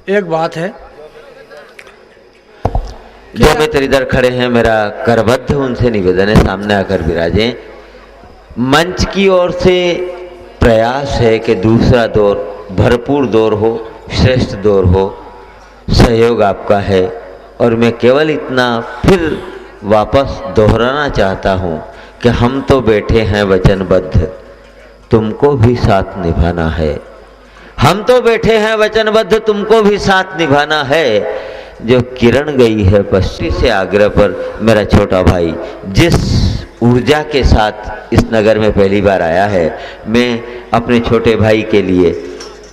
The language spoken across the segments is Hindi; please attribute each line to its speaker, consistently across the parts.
Speaker 1: एक बात है,
Speaker 2: जो मित्र इधर खड़े हैं, मेरा करबद्ध उनसे निवेदन है सामने आकर विराजें। मंच की ओर से प्रयास है कि दूसरा दौर भरपूर दौर हो, श्रेष्ठ दौर हो। सहयोग आपका है और मैं केवल इतना फिर वापस दोहराना चाहता हूँ कि हम तो बैठे हैं वचनबद्ध, तुमको भी साथ निभाना है। हम तो बैठे हैं वचनबद्ध, तुमको भी साथ निभाना है। जो किरण गई है पश्चिम से आग्रह पर, मेरा छोटा भाई जिस ऊर्जा के साथ इस नगर में पहली बार आया है, मैं अपने छोटे भाई के लिए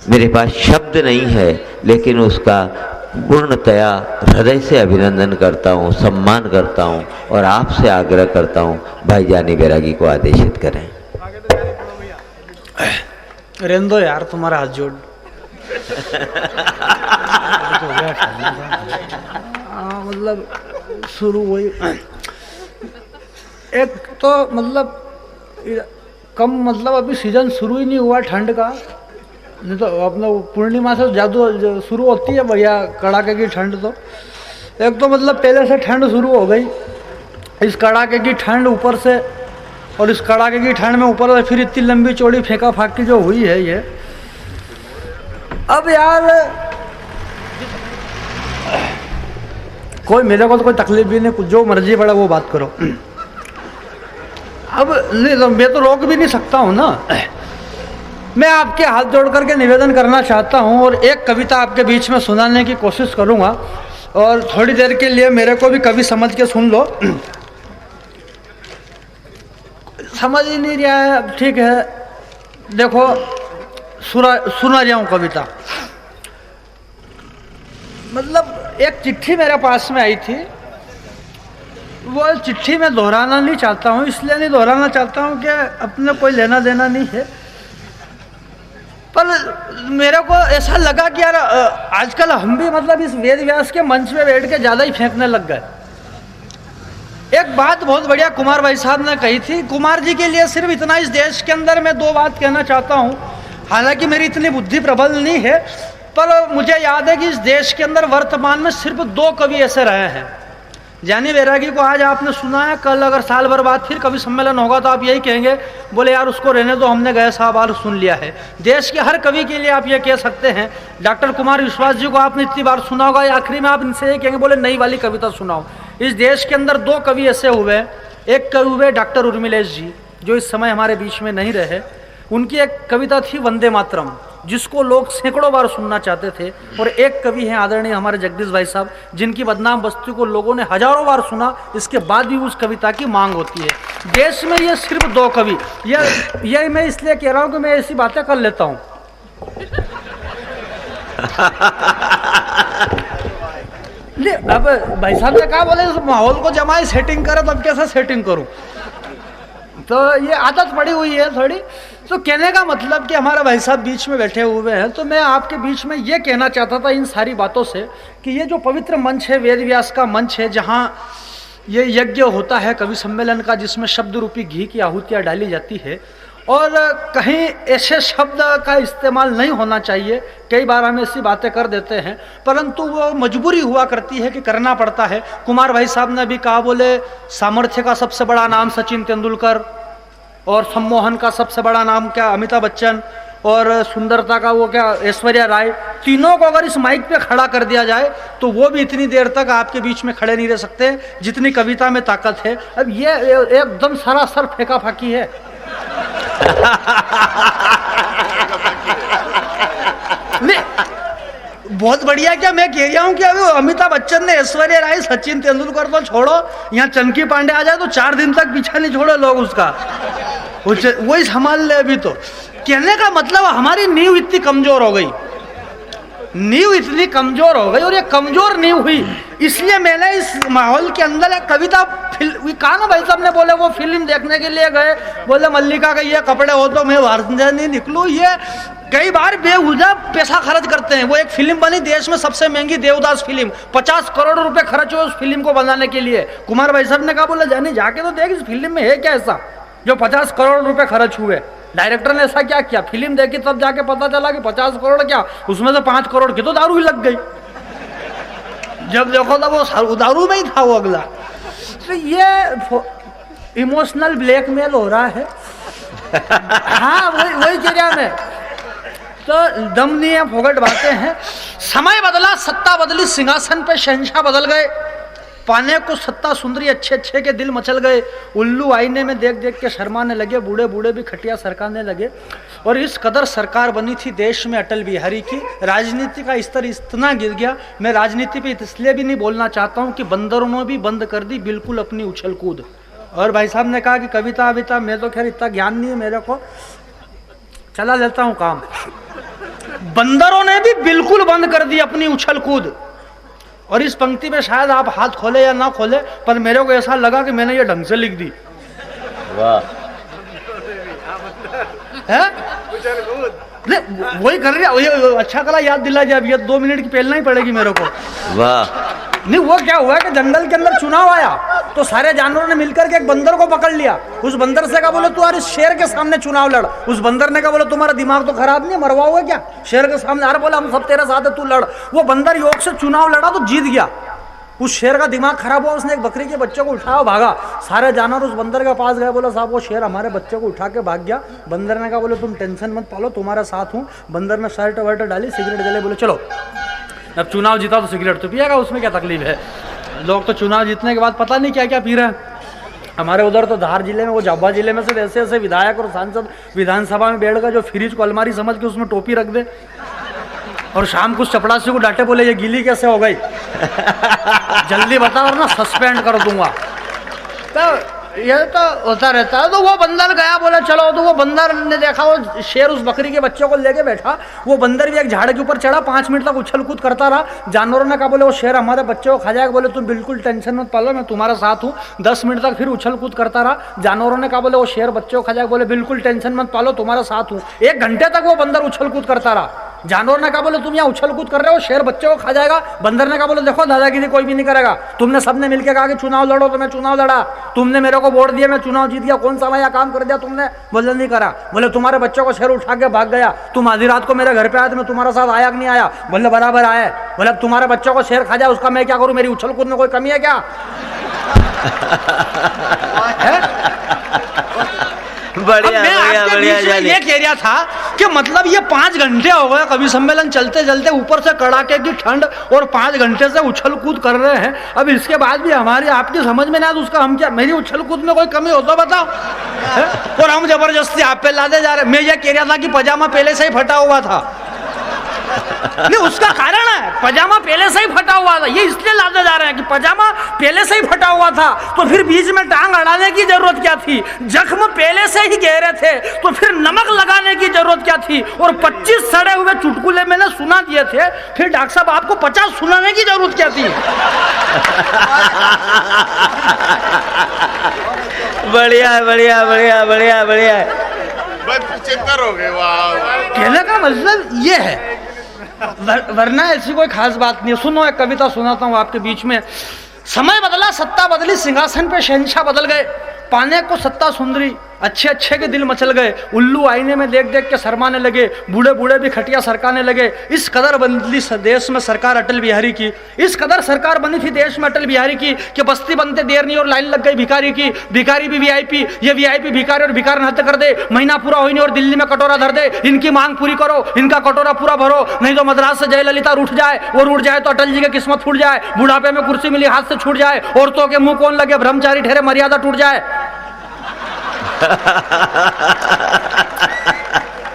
Speaker 2: मेरे पास शब्द नहीं है, लेकिन उसका पूर्णतया हृदय से अभिनंदन करता हूँ, सम्मान करता हूँ और आपसे आग्रह करता हूँ भाई जानी बैरागी को आदेशित करें।
Speaker 1: रहने दो यार, तुम्हारा हाथ जोड़। मतलब शुरू हुई एक तो मतलब कम, मतलब अभी सीजन शुरू ही नहीं हुआ ठंड का, नहीं तो अपना पूर्णिमा से जादू शुरू होती है बढ़िया कड़ाके की ठंड। तो एक तो मतलब पहले से ठंड शुरू हो गई, इस कड़ाके की ठंड ऊपर से, और इस कड़ाके की ठंड में ऊपर से फिर इतनी लंबी चौड़ी फेंका फाकी जो हुई है ये। अब यार कोई मेरे को तो कोई तकलीफ भी नहीं, जो मर्जी पड़ा वो बात करो। अब मैं तो रोक भी नहीं सकता हूँ ना। मैं आपके हाथ जोड़ करके निवेदन करना चाहता हूँ और एक कविता आपके बीच में सुनाने की कोशिश करूँगा, और थोड़ी देर के लिए मेरे को भी कवि समझ के सुन लो। समझ ही नहीं रहा है, अब ठीक है, देखो सुना रहा हूँ कविता। मतलब एक चिट्ठी मेरे पास में आई थी, वो चिट्ठी मैं दोहराना नहीं चाहता हूँ, इसलिए नहीं दोहराना चाहता हूँ कि अपने कोई लेना देना नहीं है, पर मेरे को ऐसा लगा कि यार आजकल हम भी मतलब इस वेद व्यास के मंच पे बैठ के ज़्यादा ही फेंकने लग गए। एक बात बहुत बढ़िया कुमार भाई साहब ने कही थी। कुमार जी के लिए सिर्फ इतना, इस देश के अंदर मैं दो बात कहना चाहता हूँ, हालांकि मेरी इतनी बुद्धि प्रबल नहीं है, पर मुझे याद है कि इस देश के अंदर वर्तमान में सिर्फ दो कवि ऐसे रहे हैं। जानी बैरागी को आज आपने सुना है, कल अगर साल भर बाद फिर कवि सम्मेलन होगा तो आप यही कहेंगे, बोले यार उसको रहने दो, हमने गए साहब बार सुन लिया है। देश के हर कवि के लिए आप ये कह सकते हैं। डॉक्टर कुमार विश्वास जी को आपने इतनी बार सुना होगा, आखिरी में आप इनसे ये कहेंगे, बोले नई वाली कविता सुनाओ। इस देश के अंदर दो कवि ऐसे हुए हैं, एक कवि हुए डॉक्टर उर्मिलेश जी, जो इस समय हमारे बीच में नहीं रहे। उनकी एक कविता थी वंदे मातरम, जिसको लोग सैकड़ों बार सुनना चाहते थे। और एक कवि हैं आदरणीय हमारे जगदीश भाई साहब, जिनकी बदनाम बस्ती को लोगों ने हजारों बार सुना, इसके बाद भी उस कविता की मांग होती है। देश में ये सिर्फ दो कवि, ये मैं इसलिए कह रहा हूँ कि मैं ऐसी बातें कर लेता हूँ। अब भाई साहब ने कहा, बोले माहौल को जमाए सेटिंग करो, तब कैसे सेटिंग करूँ, तो ये आदत पड़ी हुई है थोड़ी। तो कहने का मतलब कि हमारा भाई साहब बीच में बैठे हुए हैं, तो मैं आपके बीच में ये कहना चाहता था इन सारी बातों से कि ये जो पवित्र मंच है, वेद व्यास का मंच है, जहाँ ये यज्ञ होता है कवि सम्मेलन का, जिसमें शब्द रूपी घी की आहुतियाँ डाली जाती है, और कहीं ऐसे शब्द का इस्तेमाल नहीं होना चाहिए। कई बार हम ऐसी बातें कर देते हैं, परंतु वो मजबूरी हुआ करती है कि करना पड़ता है। कुमार भाई साहब ने भी कहा, बोले सामर्थ्य का सबसे बड़ा नाम सचिन तेंदुलकर, और सम्मोहन का सबसे बड़ा नाम क्या अमिताभ बच्चन, और सुंदरता का वो क्या ऐश्वर्या राय। तीनों को अगर इस माइक पे खड़ा कर दिया जाए तो वो भी इतनी देर तक आपके बीच में खड़े नहीं रह सकते जितनी कविता में ताकत है। अब ये एकदम सरासर फेंका फाकी है। बहुत बढ़िया, क्या मैं कह रहा हूँ कि अभी अमिताभ बच्चन ने ऐश्वर्या राय, सचिन तेंदुलकर तो छोड़ो, यहाँ चंकी पांडे आ जाए तो 4 दिन तक पीछा नहीं छोड़े लोग उसका, वही संभाल ले। अभी तो कहने का मतलब हमारी नींव इतनी कमजोर हो गई, नींव इतनी कमजोर हो गई, और ये कमजोर नींव हुई इसलिए मैंने इस माहौल के अंदर एक कविता कहा ना। भाई साहब ने बोले वो फिल्म देखने के लिए गए, बोले मल्लिका के ये कपड़े हो तो मैं बाहर नहीं निकलूं। ये कई बार बेहुदा पैसा खर्च करते हैं। वो एक फिल्म बनी देश में सबसे महंगी देवदास फिल्म, 50 करोड़ रुपए खर्च हुए उस फिल्म को बनाने के लिए। कुमार भाई साहब ने कहा, बोले जानी जाके तो देख इस फिल्म में है क्या ऐसा जो 50 करोड़ रुपए खर्च हुए। डायरेक्टर ने ऐसा क्या किया, फिल्म देखी तब जाके पता चला कि 50 करोड़ क्या, उसमें से 5 करोड़ की तो दारू ही लग गई। जब देखो तो वो दारू में ही था वो अगला। तो ये इमोशनल ब्लैकमेल हो रहा है। हाँ वही चीज़ में तो दम नहीं है, फोगट बातें हैं। समय बदला, सत्ता बदली, सिंहासन पे शहंशाह बदल गए, पाने को सत्ता सुंदरी, अच्छे अच्छे के दिल मचल गए। उल्लू आईने में देख देख के शर्माने लगे, बूढ़े बूढ़े भी खटिया सरकाने लगे। और इस कदर सरकार बनी थी देश में अटल बिहारी की, राजनीति का स्तर इतना गिर गया। मैं राजनीति पे इसलिए भी नहीं बोलना चाहता हूँ कि बंदरों ने भी बंद कर दी बिल्कुल अपनी उछल कूद। और भाई साहब ने कहा कि कविता अविता, मैं तो खैर इतना ज्ञान नहीं है मेरे को, चला लेता हूँ काम। बंदरों ने भी बिल्कुल बंद कर दी अपनी उछल कूद। और इस पंक्ति में शायद आप हाथ खोले या ना खोले, पर मेरे को ऐसा लगा कि मैंने ये ढंग से लिख दी।
Speaker 2: वाह,
Speaker 1: वही कर रही, अच्छा कला याद दिला दिया। अब ये 2 मिनट की पहलना ही पड़ेगी मेरे को।
Speaker 2: वाह।
Speaker 1: नहीं, वो क्या हुआ कि जंगल के अंदर चुनाव आया तो सारे जानवरों ने मिलकर के एक बंदर को पकड़ लिया। उस बंदर से कहा, बोले तू यार इस शेर के सामने चुनाव लड़। उस बंदर ने कहा, बोले तुम्हारा दिमाग तो खराब नहीं है, मरवा हुआ क्या शेर के सामने? अरे बोला हम सब तेरे साथ है, तू लड़। वो बंदर योग से चुनाव लड़ा तो जीत गया। उस शेर का दिमाग खराब हुआ, उसने एक बकरी के बच्चे को उठाया, भागा। सारे जानवर उस बंदर के पास गए, बोला साहब वो शेर हमारे बच्चे को उठा के भाग गया। बंदर ने कहा, बोले तुम टेंशन मत पालो, तुम्हारा साथ हूँ। बंदर ने शर्ट वर्ट डाली, सिगरेट जले, बोले चलो अब चुनाव जीता तो सिगरेट तो पिएगा, उसमें क्या तकलीफ है। लोग तो चुनाव जीतने के बाद पता नहीं क्या क्या पी रहे हैं। हमारे उधर तो धार जिले में, वो झाबुआ जिले में से ऐसे ऐसे विधायक और सांसद विधानसभा में बैठ गए जो फ्रिज को अलमारी समझ के उसमें टोपी रख दे और शाम को चपड़ासी को डांटे, बोले ये गीली कैसे हो गई, जल्दी बता वरना सस्पेंड कर दूंगा। तो ये तो होता रहता है। तो वो बंदर गया, बोला चलो। तो वो बंदर ने देखा वो शेर उस बकरी के बच्चे को लेके बैठा। वो बंदर भी एक झाड़ के ऊपर चढ़ा, 5 मिनट तक उछल कूद करता रहा। जानवरों ने कहा, बोले वो शेर हमारे बच्चे को खा जाएगा। बोले तुम बिल्कुल टेंशन मत पालो, मैं तुम्हारा साथ हूँ। 10 मिनट तक फिर उछल कूद करता रहा। जानवरों ने कहा, बोले वो शेर बच्चे को खा जाएगा। बोले बिल्कुल टेंशन मत पालो, तुम्हारा साथ हूँ। 1 घंटे तक वो बंदर उछल कूद करता रहा। जानवर ने कहा, बोले तुम यहाँ उछल कूद कर रहे हो, शेर बच्चे को खा जाएगा। बंदर ने कहा, बोले देखो दादागिरी कोई भी नहीं करेगा। तुमने सबने मिलकर कहा कि चुनाव लड़ो तो मैं चुनाव लड़ा। तुमने मेरे को वोट दिया, मैं चुनाव जीत गया। कौन सा नया काम कर दिया तुमने? बोले नहीं करा। बोले तुम्हारे बच्चों को शेर उठा के भाग गया। तुम आधी रात को मेरे घर पे आए तो मैं तुम्हारा साथ आया कि नहीं आया? बोले बराबर आया। बोले तुम्हारे बच्चों को शेर खा जाए उसका मैं क्या करूं? मेरी उछल कूद में कोई कमी है क्या?
Speaker 2: बढ़िया बढ़िया बढ़िया।
Speaker 1: ये कह रहा था कि मतलब ये 5 घंटे हो गए कवि सम्मेलन चलते चलते, ऊपर से कड़ाके की ठंड और 5 घंटे से उछल कूद कर रहे हैं। अब इसके बाद भी हमारी आपकी समझ में ना, तो उसका हम क्या, मेरी उछल कूद में कोई कमी हो तो बताओ। और हम जबरदस्ती आप पे लादे जा रहे। मैं ये कह रहा था कि पजामा पहले से ही फटा हुआ था। नहीं, उसका कारण है पजामा पहले से ही फटा हुआ था। ये इसलिए लादे जा रहे हैं कि पजामा पहले से ही फटा हुआ था, तो फिर बीच में टांग अड़ाने की जरूरत क्या थी? जख्म पहले से ही गहरे थे, तो फिर नमक लगाने की जरूरत क्या थी? और 25 सड़े हुए चुटकुले मैंने सुना दिए थे, फिर डॉक्टर साहब आपको 50 सुनाने की जरूरत क्या थी?
Speaker 2: बढ़िया बढ़िया बढ़िया बढ़िया बढ़िया।
Speaker 1: कहने का मतलब ये है, वरना ऐसी कोई खास बात नहीं है। सुनो, एक कविता सुनाता हूँ आपके बीच में। समय बदला, सत्ता बदली, सिंहासन पे शहंशाह बदल गए, पाने को सत्ता सुंदरी, अच्छे अच्छे के दिल मचल गए। उल्लू आईने में देख देख के शर्माने लगे, बूढ़े बूढ़े भी खटिया सरकाने लगे। इस कदर बदली देश में सरकार अटल बिहारी की, इस कदर सरकार बनी थी देश में अटल बिहारी की कि बस्ती बनते देर नहीं और लाइन लग गई भिखारी की। भिखारी भी वीआईपी, ये वीआईपी भिखारी और भिखारी हद कर दे। महीना पूरा हुई नहीं और दिल्ली में कटोरा धर दे। इनकी मांग पूरी करो, इनका कटोरा पूरा भरो, नहीं तो मद्रास से जयललिता उठ जाए, और उठ जाए तो अटल जी की किस्मत फूट जाए। बुढ़ापे में कुर्सी मिली हाथ से छूट जाए, औरतों के मुंह कौन लगे, ब्रह्मचारी ठहरे, मर्यादा टूट जाए।